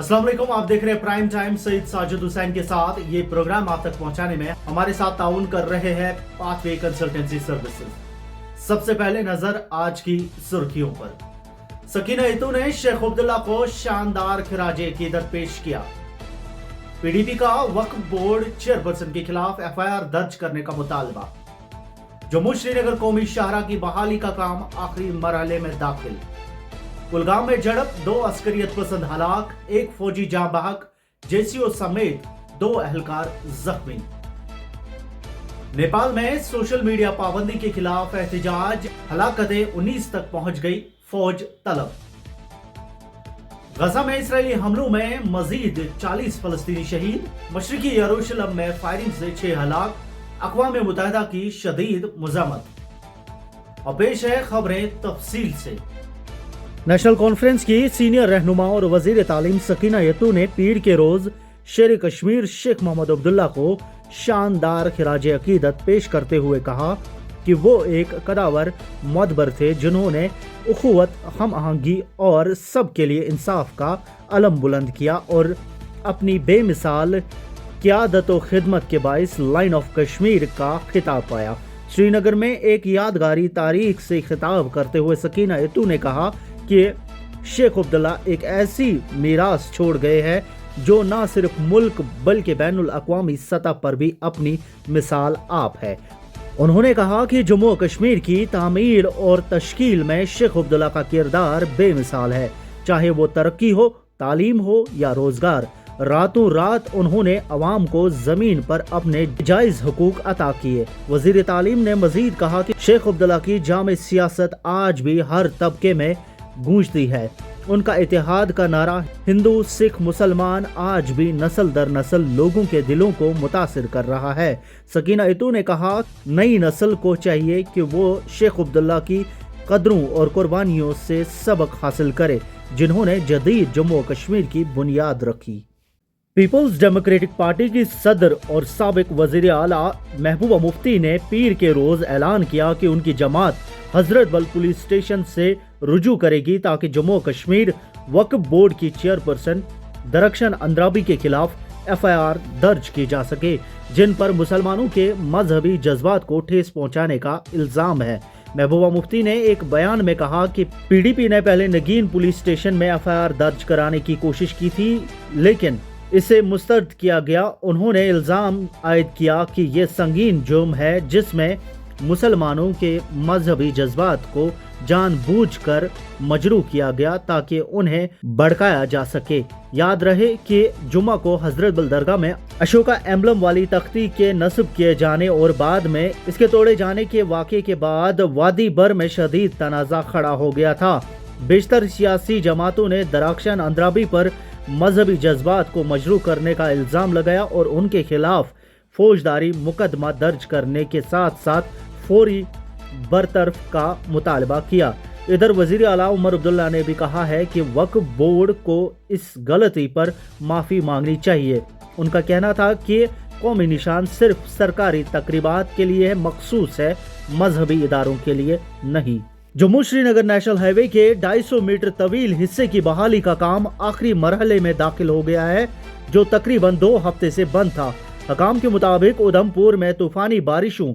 अस्सलाम वालेकुम, आप देख रहे हैं प्राइम टाइम सईद साजिद हुसैन के साथ। ये प्रोग्राम आप तक पहुंचाने में हमारे साथ ताउन कर रहे हैं पाथवे कंसल्टेंसी सर्विसेज। सबसे पहले नजर आज की सुर्खियों पर। सकीना इतू ने शेख अब्दुल्ला को शानदार खिराजे अकीदत पेश किया। पीडीपी का वक्फ बोर्ड चेयरपर्सन के खिलाफ एफआईआर दर्ज करने का मुतालबा। जम्मू श्रीनगर कौमी शाहरा की बहाली का काम आखिरी मरहले में दाखिल। कुलगाम में झड़प, 2 अस्करियत पसंद हलाक, 1 फौजी जाँ बहक, जेसीओ समेत 2 अहलकार जख्मी। नेपाल में सोशल मीडिया पाबंदी के खिलाफ एहतजाज, हलाकतें 19 तक पहुंच गई, फौज तलब। गजा में इसराइली हमलों में मजीद 40 फलस्तीनी शहीद। मशरकी यरूशलेम में फायरिंग से 6 हलाक, अक़वाम मुत्तहिदा की शदीद मुज़ामत। और पेश है खबरें तफसील से। नेशनल कॉन्फ्रेंस की सीनियर रहनुमा और वजीर तालीम सकीना यतू ने पीर के रोज शेर कश्मीर शेख मोहम्मद अब्दुल्ला को शानदार खिराज अकीदत पेश करते हुए कहा कि वो एक कदावर मोदबर थे जिन्होंने उखुवत, हम आहंगी और सबके लिए इंसाफ का अलम बुलंद किया और अपनी बेमिसाल क़यादत व खिदमत के बाइस लाइन ऑफ कश्मीर का खिताब पाया। श्रीनगर में एक यादगारी तारीख से खिताब करते हुए सकीना यतू ने कहा कि शेख अब्दुल्ला एक ऐसी मीरास छोड़ गए हैं जो न सिर्फ मुल्क बल्कि बैनुल अक़वामी सतह पर भी अपनी मिसाल आप है। उन्होंने कहा कि जम्मू और कश्मीर की तामीर और तश्कील में शेख अब्दुल्ला का किरदार बेमिसाल है, चाहे वो तरक्की हो, तालीम हो या रोजगार। रातों रात उन्होंने अवाम को जमीन पर अपने जायज हुकूक अता किए। वजीर तालीम ने मजीद कहा कि शेख अब्दुल्ला की जामे सियासत आज भी हर तबके में गूंजती है। उनका इतिहाद का नारा हिंदू, सिख, मुसलमान आज भी नस्ल दर नस्ल लोगों के दिलों को मुतासिर कर रहा है। सकीना इतू ने कहा, नई नस्ल को चाहिए कि वो शेख अब्दुल्ला की कदरों और कुर्बानियों से सबक हासिल करे जिन्होंने जदीद जम्मू कश्मीर की बुनियाद रखी। पीपल्स डेमोक्रेटिक पार्टी की सदर और साबिक वजीर आला महबूबा मुफ्ती ने पीर के रोज ऐलान किया कि उनकी जमात हजरत बल पुलिस स्टेशन से रुजू करेगी ताकि जम्मू कश्मीर वक्फ बोर्ड की चेयरपर्सन दरख्शन अंद्राबी के खिलाफ एफआईआर दर्ज की जा सके, जिन पर मुसलमानों के मजहबी जज्बात को ठेस पहुंचाने का इल्जाम है। महबूबा मुफ्ती ने एक बयान में कहा कि पीडीपी ने पहले नगीन पुलिस स्टेशन में एफआईआर दर्ज कराने की कोशिश की थी, लेकिन इसे मुस्तरद किया गया। उन्होंने इल्जाम आयद किया कि ये संगीन जुर्म है जिसमें मुसलमानों के मजहबी जज्बात को जानबूझकर मजरू किया गया ताकि उन्हें भड़काया जा सके। याद रहे कि जुम्मा को हजरत बल दरगाह में अशोका एम्बलम वाली तख्ती के नस्ब किए जाने और बाद में इसके तोड़े जाने के वाक़े के बाद वादी भर में शदीद तनाज़ा खड़ा हो गया था। बेशतर सियासी जमातों ने दरख्शन अंद्राबी पर मजहबी जज्बात को मजरू करने का इल्जाम लगाया और उनके खिलाफ फौजदारी मुकदमा दर्ज करने के साथ साथ फौरी बरतरफ का मुतालबा किया। इधर वजीर आला उमर अब्दुल्ला ने भी कहा है कि वक्फ बोर्ड को इस गलती पर माफ़ी मांगनी चाहिए। उनका कहना था कि कौमी निशान सिर्फ सरकारी तकरीबात के लिए मखसूस है, मजहबी इदारों के लिए नहीं। जम्मू श्रीनगर नेशनल हाईवे के 250 मीटर तवील हिस्से की बहाली का काम आखिरी मरहले में दाखिल हो गया है, जो तकरीबन 2 हफ्ते से बंद था। हकाम के मुताबिक उधमपुर में तूफानी बारिशों,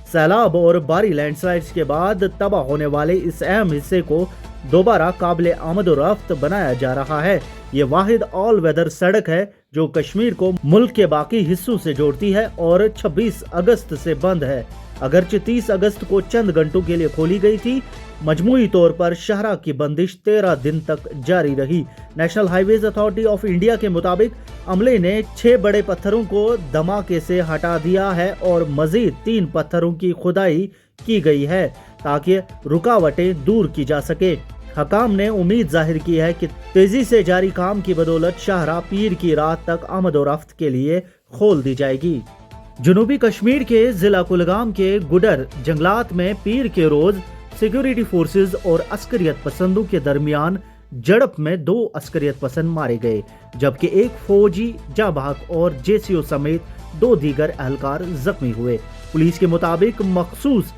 सैलाब और भारी लैंडस्लाइड्स के बाद तबाह होने वाले इस अहम हिस्से को दोबारा काबिल आमद और रफ्त बनाया जा रहा है। ये वाहिद ऑल वेदर सड़क है जो कश्मीर को मुल्क के बाकी हिस्सों से जोड़ती है और 26 अगस्त से बंद है। अगरचे 30 अगस्त को चंद घंटों के लिए खोली गई थी, मजमूई तौर पर शहरा की बंदिश 13 दिन तक जारी रही। National highways authority of India के मुताबिक अमले ने 6 बड़े पत्थरों को धमाके से हटा दिया है और मजीद 3 पत्थरों की खुदाई की गई है ताकि रुकावटें दूर की जा सके। हकाम ने उम्मीद जाहिर की है कि तेजी से जारी काम की बदौलत शाहरा पीर की रात तक आमद और रफ्त के लिए खोल दी जाएगी। जनूबी कश्मीर के जिला कुलगाम के गुडर जंगलात में पीर के रोज सिक्योरिटी फोर्सेज और अस्करियत पसंदों के दरमियान झड़प में 2 अस्करियत पसंद मारे गए, जबकि 1 फौजी जाँ बहक और जेसीओ समेत 2 दीगर एहलकार जख्मी हुए। पुलिस के मुताबिक मखसूस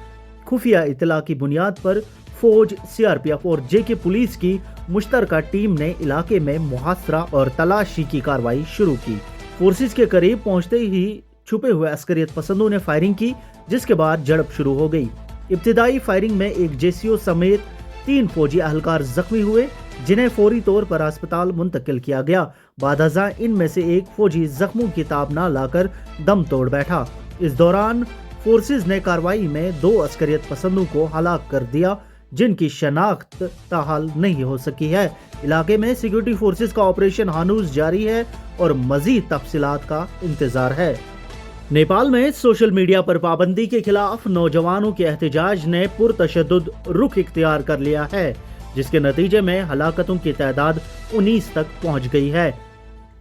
खुफिया इतला की बुनियाद पर फौज, सीआरपीएफ और जेके पुलिस की मुश्तरका टीम ने इलाके में मुहासरा और तलाशी की कार्रवाई शुरू की। फोर्सेस के करीब पहुंचते ही छुपे हुए अस्करियत पसंदों ने फायरिंग की, जिसके बाद झड़प शुरू हो गई। इब्तिदाई फायरिंग में एक जेसीओ समेत 3 फौजी अहलकार जख्मी हुए, जिन्हें फौरी तौर पर अस्पताल मुंतकिल किया गया। बादअज़ा इनमें से एक फौजी जख्मों की ताब न लाकर दम तोड़ बैठा। इस दौरान फोर्सेस ने कार्रवाई में 2 अस्करियत पसंदों को हलाक कर दिया, जिनकी शनाख्त ताहाल नहीं हो सकी है। इलाके में सिक्योरिटी फोर्सेस का ऑपरेशन हानूस जारी है और मजीद तफसीलात का इंतजार है। नेपाल में सोशल मीडिया पर पाबंदी के खिलाफ नौजवानों के एहतजाज ने पुरतशद्दुद रुख इख्तियार कर लिया है, जिसके नतीजे में हलाकतों की तादाद 19 तक पहुंच गई है।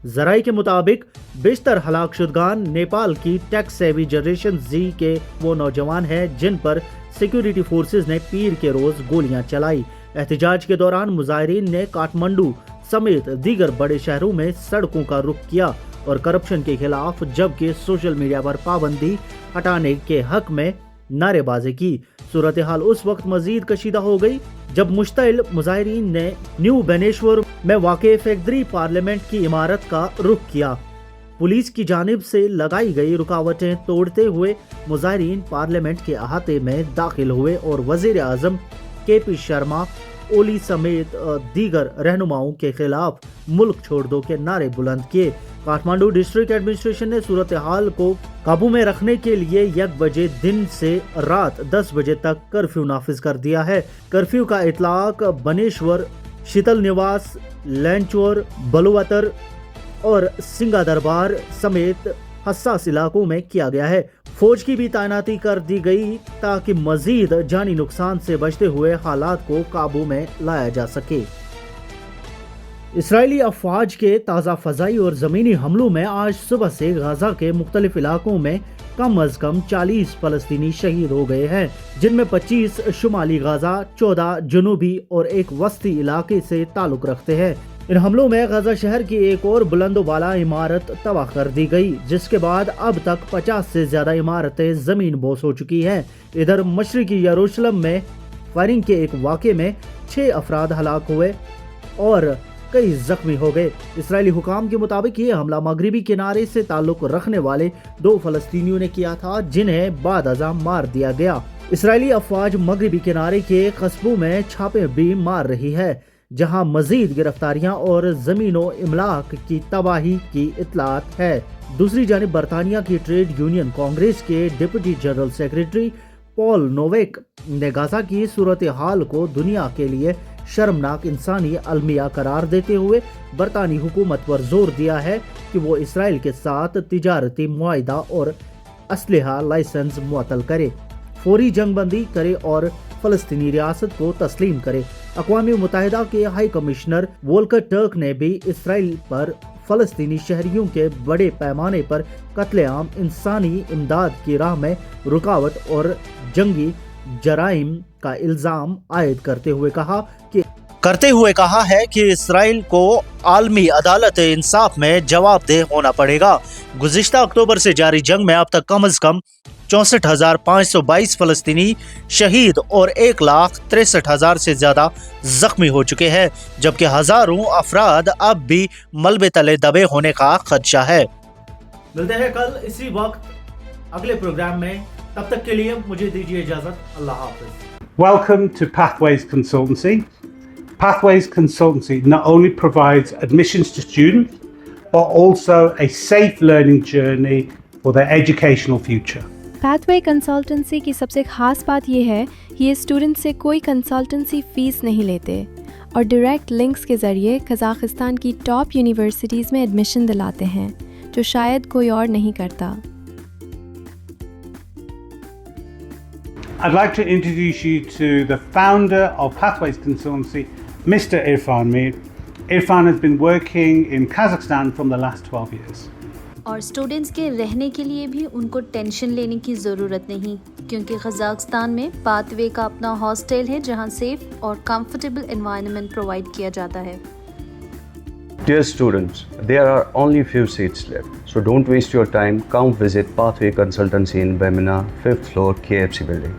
जराई के मुताबिक बेशतर हलाक शुदगान नेपाल की टेक सेवी जनरेशन जी के वो नौजवान हैं जिन पर सिक्योरिटी फोर्सेस ने पीर के रोज गोलियां चलाई। एहतजाज के दौरान मुजाहिरीन ने काठमांडू समेत दीगर बड़े शहरों में सड़कों का रुख किया और करप्शन के खिलाफ, जबकि सोशल मीडिया पर पाबंदी हटाने के हक में नारेबाजी की। सूरत हाल उस वक्त मजीद कशीदा हो गई जब मुश्तइल मुजाहिरीन ने न्यू बेनेश्वर में वाक़े फैक्ट्री पार्लियामेंट की इमारत का रुख किया। पुलिस की जानिब से लगाई गई रुकावटें तोड़ते हुए मुजाहिरीन पार्लियामेंट के अहाते में दाखिल हुए और वजीर आजम केपी शर्मा ओली समेत दीगर रहनुमाओं के खिलाफ मुल्क छोड़ दो के नारे बुलंद किए। काठमांडू डिस्ट्रिक्ट एडमिनिस्ट्रेशन ने सूरत हाल को काबू में रखने के लिए 1 बजे दिन से रात 10 बजे तक कर्फ्यू नाफिज कर दिया है। कर्फ्यू का इतलाक बनेश्वर, शीतल निवास, लैंचोर, बलुवतर और सिंगा दरबार समेत हसास इलाकों में किया गया है। फौज की भी तैनाती कर दी गई ताकि मजीद जानी नुकसान से बचते हुए हालात को काबू में लाया जा सके। इसराइली अफवाज के ताज़ा फ़ज़ाई और ज़मीनी हमलों में आज सुबह से गाज़ा के मुख्तलिफ इलाकों में कम अज़ कम 40 फ़लस्तीनी शहीद हो गए हैं, जिनमें 25 शुमाली गाज़ा, 14 जनूबी और एक वस्ती इलाके से ताल्लुक़ रखते हैं। इन हमलों में गाज़ा शहर की एक और बुलंदोबाला इमारत तबाह कर दी गई, जिसके बाद अब तक 50 से ज़्यादा इमारतें ज़मीन बोस हो चुकी हैं। इधर मशरिकी यरूशलेम में फायरिंग के एक वाक़े में 6 अफराद हलाक हुए और कई जख्मी हो गए। इसराइली हुकाम के मुताबिक ये हमला मगरिबी किनारे से ताल्लुक़ रखने वाले 2 फ़लस्तीनियों ने किया था, जिन्हें बादअज़ा मार दिया गया। इसराइली अफवाज मगरिबी किनारे के कस्बों में छापे भी मार रही है, जहां मजीद गिरफ्तारियां और ज़मीनों इमलाक की तबाही की इतलात है। दूसरी जानिब बरतानिया की ट्रेड यूनियन कांग्रेस के डिप्टी जनरल सेक्रेटरी पॉल नोवेक ने गाज़ा की सूरत हाल को दुनिया के लिए शर्मनाक इंसानी अलमिया करार देते हुए बरतानी हुकूमत पर जोर दिया है कि वो इसराइल के साथ तिजारती मुआहिदा और असलहा लाइसेंस मुअत्तल करे, फौरी जंगबंदी करे और फ़लस्तीनी रियासत को तस्लीम करे। अक़वाम मुत्तहिदा के हाई कमिश्नर वोल्कर टर्क ने भी इसराइल पर फ़लस्तीनी शहरियों के बड़े पैमाने पर कत्लेआम, इंसानी इमदाद की राह में रुकावट और जंगी जराइम का इल्ज़ाम आयद करते हुए कहा है कि इसराइल को आलमी अदालत इंसाफ में जवाबदेह होना पड़ेगा। गुज़िश्ता अक्टूबर से जारी जंग में अब तक कम अज़ कम 64,522 फ़लस्तीनी शहीद और 1,63,000 से ज़्यादा जख्मी हो चुके हैं, जबकि हज़ारों अफराद अब भी मलबे तले दबे होने का खदशा है। मिलते हैं कल इसी वक्त अगले प्रोग्राम में, तब तक के लिए मुझे दीजिए इजाज़त। अल्लाह हाफ़िज़। Welcome to Pathways Consultancy. Pathways Consultancy not only provides admissions to students, but also a safe learning journey for their educational future. Pathway Consultancy की सबसे खास बात ये है कि ये स्टूडेंट से कोई कंसल्टेंसी फ़ीस नहीं लेते और डायरेक्ट लिंक्स के ज़रिए कज़ाकिस्तान की टॉप यूनिवर्सिटीज़ में एडमिशन दिलाते हैं, जो शायद कोई और नहीं करता। I'd like to introduce you to the founder of Pathways Consultancy, Mr. Irfan Mir. Irfan has been working in Kazakhstan from the last 12 years. और स्टूडेंट्स के रहने के लिए भी उनको टेंशन लेने की ज़रूरत नहीं, क्योंकि कज़ाकिस्तान में पाथवे का अपना हॉस्टल है जहां सेफ और कंफर्टेबल एनवायरनमेंट प्रोवाइड किया जाता है। Dear students, there are only few seats left, so don't waste your time. Come visit Pathway Consultancy in Bemina, 5th floor, KFC building.